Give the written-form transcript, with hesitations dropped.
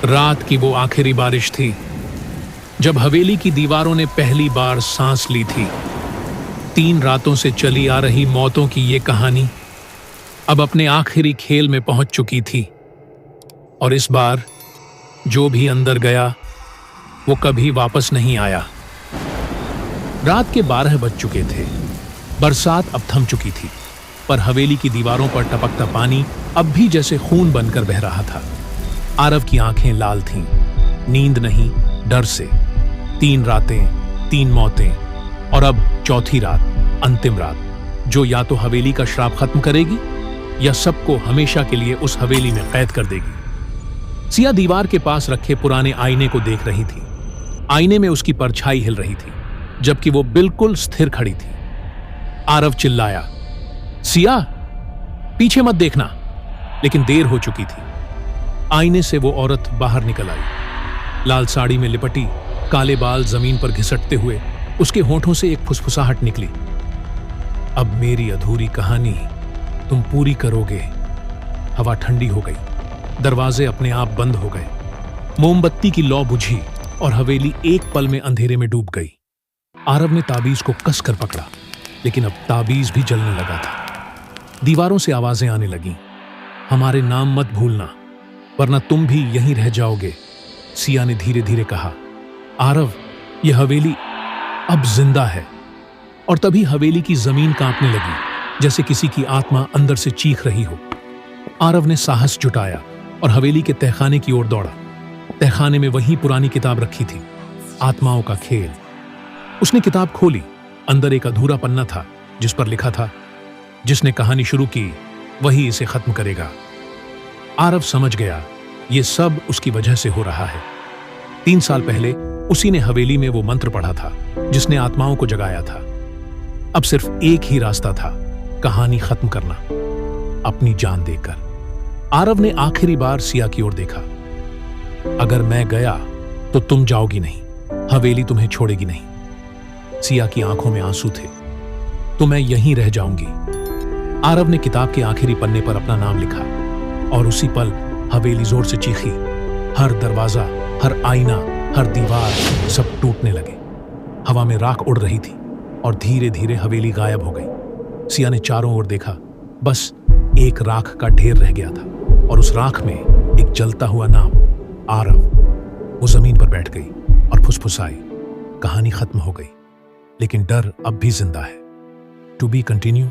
रात की वो आखिरी बारिश थी जब हवेली की दीवारों ने पहली बार सांस ली थी। 3 रातों से चली आ रही मौतों की ये कहानी अब अपने आखिरी खेल में पहुंच चुकी थी और इस बार जो भी अंदर गया वो कभी वापस नहीं आया। रात के 12 बज चुके थे। बरसात अब थम चुकी थी, पर हवेली की दीवारों पर टपकता पानी अब भी जैसे खून बनकर बह रहा था। आरव की आंखें लाल थीं, नींद नहीं, डर से। 3 रातें, 3 मौतें और अब चौथी रात, अंतिम रात, जो या तो हवेली का श्राप खत्म करेगी या सबको हमेशा के लिए उस हवेली में कैद कर देगी। सिया दीवार के पास रखे पुराने आईने को देख रही थी। आईने में उसकी परछाई हिल रही थी, जबकि वो बिल्कुल स्थिर खड़ी थी। आरव चिल्लाया, सिया, पीछे मत देखना। लेकिन देर हो चुकी थी। आईने से वो औरत बाहर निकल आई, लाल साड़ी में लिपटी, काले बाल जमीन पर घिसटते हुए। उसके होठों से एक फुसफुसाहट निकली, अब मेरी अधूरी कहानी तुम पूरी करोगे। हवा ठंडी हो गई, दरवाजे अपने आप बंद हो गए, मोमबत्ती की लौ बुझी और हवेली एक पल में अंधेरे में डूब गई। आरव ने ताबीज को कसकर पकड़ा, लेकिन अब ताबीज भी जलने लगा था। दीवारों से आवाजें आने लगीं, हमारे नाम मत भूलना वरना तुम भी यहीं रह जाओगे। सिया ने धीरे धीरे कहा, आरव, यह हवेली अब जिंदा है। और तभी हवेली की जमीन कांपने लगी, जैसे किसी की आत्मा अंदर से चीख रही हो। आरव ने साहस जुटाया और हवेली के तहखाने की ओर दौड़ा। तहखाने में वही पुरानी किताब रखी थी, आत्माओं का खेल। उसने किताब खोली। अंदर एक अधूरा पन्ना था जिस पर लिखा था, जिसने कहानी शुरू की वही इसे खत्म करेगा। आरव समझ गया, ये सब उसकी वजह से हो रहा है। 3 साल पहले उसी ने हवेली में वो मंत्र पढ़ा था जिसने आत्माओं को जगाया था। अब सिर्फ एक ही रास्ता था, कहानी खत्म करना, अपनी जान देकर। आरव ने आखिरी बार सिया की ओर देखा। अगर मैं गया तो तुम जाओगी नहीं, हवेली तुम्हें छोड़ेगी नहीं। सिया की आंखों में आंसू थे। तो मैं यहीं रह जाऊंगी। आरव ने किताब के आखिरी पन्ने पर अपना नाम लिखा और उसी पल हवेली जोर से चीखी। हर दरवाजा, हर आईना, हर दीवार सब टूटने लगे। हवा में राख उड़ रही थी और धीरे धीरे हवेली गायब हो गई। सिया ने चारों ओर देखा, बस एक राख का ढेर रह गया था और उस राख में एक जलता हुआ नाम, आरव। वो जमीन पर बैठ गई और फुसफुसाई, कहानी खत्म हो गई, लेकिन डर अब भी जिंदा है। To be continue.